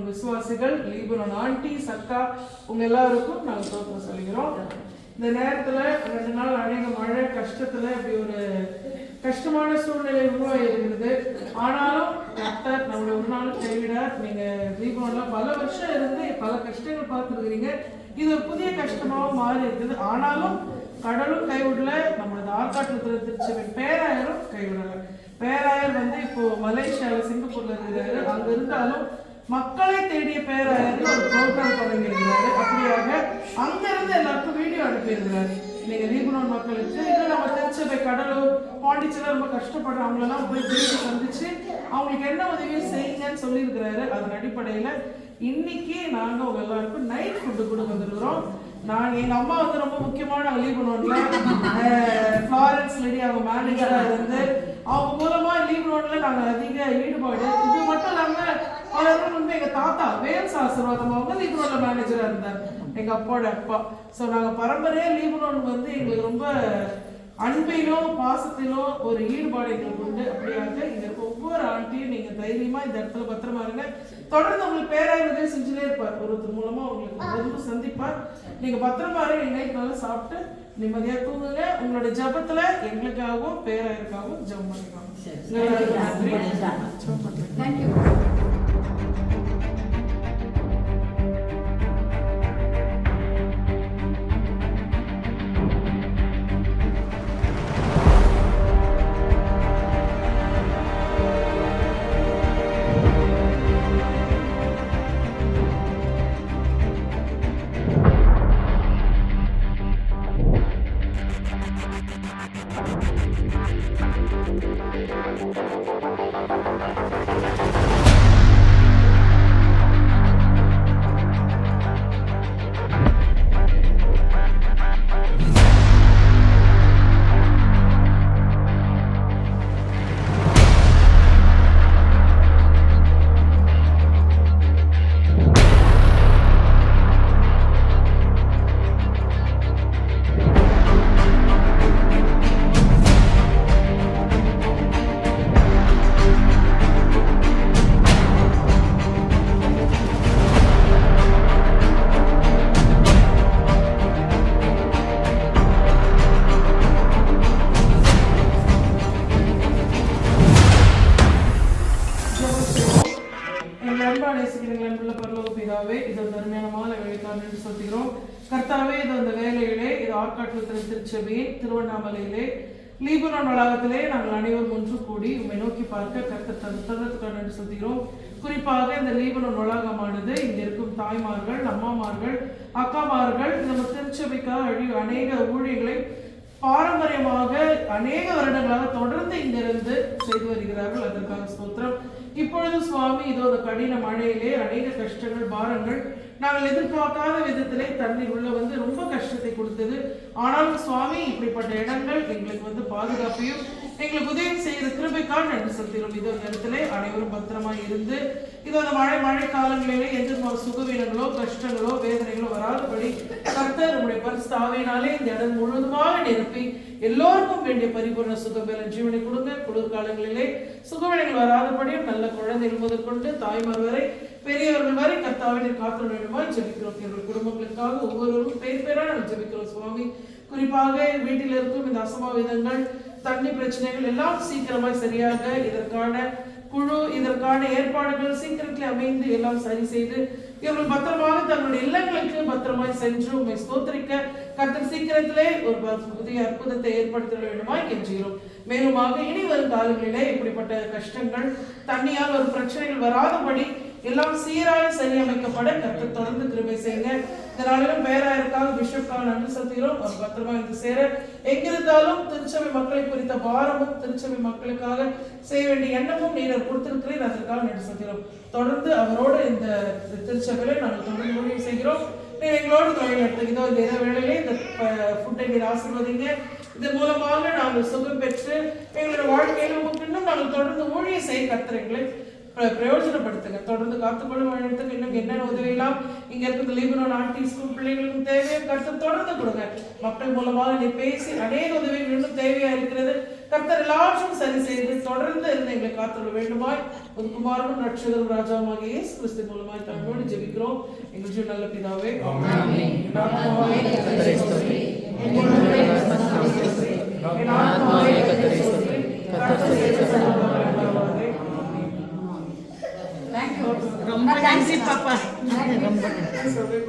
விசுவாசிகள், Lebanon Andes, அக்கா உங்க எல்லாருக்கும் நாங்கள் ஸ்தோத்திரம் சொல்லிக்கிறோம். இந்த நேரத்தில் 2 நாள் அநேக மழை கஷ்டத்தில் இப்படி ஒரு கஷ்டமான சூழ்நிலை உருவாகி இருக்கிறது. ஆனாலும் கர்த்தர் நம்மளை ஒரு நாள் கைவிடார். நீங்கள் லீபனோன்ல பல வருஷம் இருந்து பல கஷ்டங்கள் பார்த்துருக்கிறீங்க. இது ஒரு புதிய கஷ்டமாகவும் மாறி இருக்குது. ஆனாலும் கடலும் கைவிடல, நம்மளோட ஆற்காட்டு திருச்சபை பேராயரும் கைவிடலை. பேராயர் இப்போ மலேசியாவில் சிங்கப்பூர்ல இருக்கிறாரு. அங்க இருந்தாலும் மக்களை தேடிய பேராயர் ஒரு ப்ரோக்ராம் தொடங்கியிருக்கிறாரு. அப்படியாக அங்கிருந்து எல்லாருக்கும் வீடியோ அனுப்பியிருக்கிறாரு. நீங்க லீபனோன் மக்களுக்கு இன்னும் நம்ம திருச்சபை கடலூர் பாண்டிச்சேரி ரொம்ப கஷ்டப்படுற அவங்களெல்லாம் போய் பேசி சந்திச்சு அவங்களுக்கு என்ன உதவியை செய்யுங்கன்னு சொல்லியிருக்கிறாரு. அதன் அடிப்படையில இன்னைக்கு நாங்க உங்க எல்லாருக்கும் நைட் ஃபுட்டு கொடுக்க வந்துருக்கிறோம். எங்க அம்மா ரொம்ப முக்கியமான லீபனோன்ல ஃப்ளாரன்ஸ் லேடி அவங்க மேனேஜரா இருந்து அவங்க மூலமா லீபனோன்ல நாங்க அதிக ஈடுபாடு. இது மட்டும் இல்லாம பலரும் எங்க தாத்தா வேல்ஸ் ஆசீர்வாதம் அவங்க லீபனோன்ல மேனேஜரா இருந்தார், எங்க அப்பாவோட அப்பா. ஸோ நாங்க பரம்பரையா லீபனோன் எங்களுக்கு ரொம்ப அன்பிலும் பாசத்திலும் ஒரு ஈடுபாடு எங்களுக்கு உண்டு. அப்படியாக இங்க இருக்க ஒவ்வொரு ஆண்டியும் நீங்க தைரியமா இந்த இடத்துல பத்திரமா இருங்க. தொடர்ந்து உங்களுக்கு பேராயர் உதவி செஞ்சுட்டே இருப்பார். ஒருத்தர் மூலமா உங்களுக்கு தொடர்ந்து சந்திப்பார். நீங்க பத்திரமா இருங்க. நைட் நல்லா சாப்பிட்டு நிம்மதியா தூங்குங்க. உங்களோட ஜபத்துல எங்களுக்காகவும் பேராயருக்காகவும் ஜபம் பண்ணிக்கலாம். கர்த்தாவே, இது அந்த வேலையிலே இது ஆற்காட்டு திருச்சபையின் திருவண்ணாமலையிலே லீபனோன் வளாகத்திலே நாங்கள் அனைவரும் ஒன்று கூடி உண்மை நோக்கி பார்க்க கர்த்தர் தருணத்துக்காக நன்றி செலுத்துகிறோம். குறிப்பாக இந்த லீபனோன் வளாகமானது இங்க இருக்கும் தாய்மார்கள், அம்மாமார்கள், அக்காமார்கள் நம்ம திருச்சபைக்காக அநேக ஊழியர்களை பாரம்பரியமாக அநேக வருடங்களாக தொடர்ந்து இங்கிருந்து செய்து வருகிறார்கள். அதற்காக ஸ்தோத்திரம். இப்பொழுது சுவாமி இதோ அந்த கடின மழையிலே அநேக கஷ்டங்கள், பாரங்கள், நாங்கள் எதிர்பார்க்காத விதத்திலே தண்ணீர் உள்ள ரொம்ப கஷ்டத்தை கொடுத்தது. ஆனாலும் சுவாமி இப்படிப்பட்ட இடங்கள் எங்களுக்கு பாதுகாப்பையும் எங்களுக்கு உதவி செய்கிற கிருபைக்காக நன்றி செலுத்துகிறோம். இதோ இடத்துல அனைவரும் பத்திரமா இருந்து இதோ அந்த மழை காலங்களிலே எந்த சுகவீனங்களோ கஷ்டங்களோ வேதனைகளோ வராதபடி கர்த்தர் நம்முடைய பரிசுத்த ஆவியினாலே இந்த இடம் முழுவதுமாக நிரப்பி எல்லோருக்கும் வேண்டிய பரிபூர்ண சுகபல ஜீவனை கொடுங்க. குளிர்காலங்களிலே சுகவீனங்கள் வராதபடியும் நல்ல குழந்தைகள் முதற்கொண்டு தாய்மார் வரை பெரியவர்கள் வரை கர்த்தாவினை காக்க வேண்டுமாய் ஜெபிக்கிறோம். எங்கள் குடும்பங்களுக்காக ஒவ்வொருவரும் பேரா நாங்கள் ஜெபிக்கிறோம் சுவாமி. குறிப்பாக வீட்டில் இருக்கும் இந்த அசம்பாவிதங்கள், தண்ணி பிரச்சனைகள் எல்லாம் சீக்கிரமாய் சரியாக இதற்கான குழு, இதற்கான ஏற்பாடுகள் சீக்கிரத்தில் அமைந்து எல்லாம் சரி செய்து இவர்கள் பத்திரமாக தங்களுடைய இல்லங்களுக்கு பத்திரமாய் சென்று உண்மை ஸ்தோத்திரிக்க கர்த்தர் சீக்கிரத்திலே ஒரு புதிய அற்புதத்தை ஏற்படுத்த வேண்டுமாய் கெஞ்சுகிறோம். மேலுமாக இனி வரும் காலங்களிலே இப்படிப்பட்ட கஷ்டங்கள், தண்ணியால் ஒரு பிரச்சனைகள் வராதபடி எல்லாம் சீராக சரியமைக்கப்பட கர்த்தர் தொடர்ந்து கிருபை செய்யுங்க. இதனாலும் பேராயருக்காக பிஷப்காக நன்றி செலுத்துகிறோம். அவர் பத்திரமா இது சேர எங்கிருந்தாலும் திருச்சபை மக்களை குறித்த பாரமும் திருச்சபை மக்களுக்காக செய்ய வேண்டிய எண்ணமும் நீர் கொடுத்திருக்கிறேன். அதற்காக நன்றி செலுத்துகிறோம். தொடர்ந்து அவரோடு இந்த திருச்சபையில நாங்கள் தொடர்ந்து ஊழியம் செய்கிறோம். நீர் எங்களோடு தொழில் நடத்துகிறோம். இந்த வேளையிலே இந்த ஃபுட்டை நீர் ஆசீர்வதிங்க. இதன் மூலமாக நாங்கள் சுகம் பெற்று எங்களோட வாழ்க்கையில் இன்னும் நாங்கள் தொடர்ந்து ஊழியம் செய்ய கர்த்தர் எங்களை பிரயோஜனப்படுத்துங்க. தொடர்ந்து காத்துக்கொள்ளும் வழிநடத்துங்க. இன்னும் என்னென்ன உதவியெல்லாம் இங்க இருக்கிற லீபனோன் ஆர்டி ஸ்கூல் பிள்ளைகளுக்கும் தேவையோ கர்த்தர் தொடர்ந்து கொடுங்க. மக்கள் மூலமாக நீ பேசி அநேக உதவிகள் இன்னும் தேவையா இருக்கிறது. கர்த்தர் எல்லாவற்றையும் சரி செய்து தொடர்ந்து இருந்து எங்களை காத்துள்ள வேண்டுமாய் ஒரு குமாரனும் ரட்சகரும் ராஜாவாகிய இயேசு கிறிஸ்து மூலமாய் தாழ்வோடு ஜெபிக்கிறோம் எங்கள் ஜீவ நல்ல பிதாவே. ரொம்ப நன்றி பாப்பா. ரொம்ப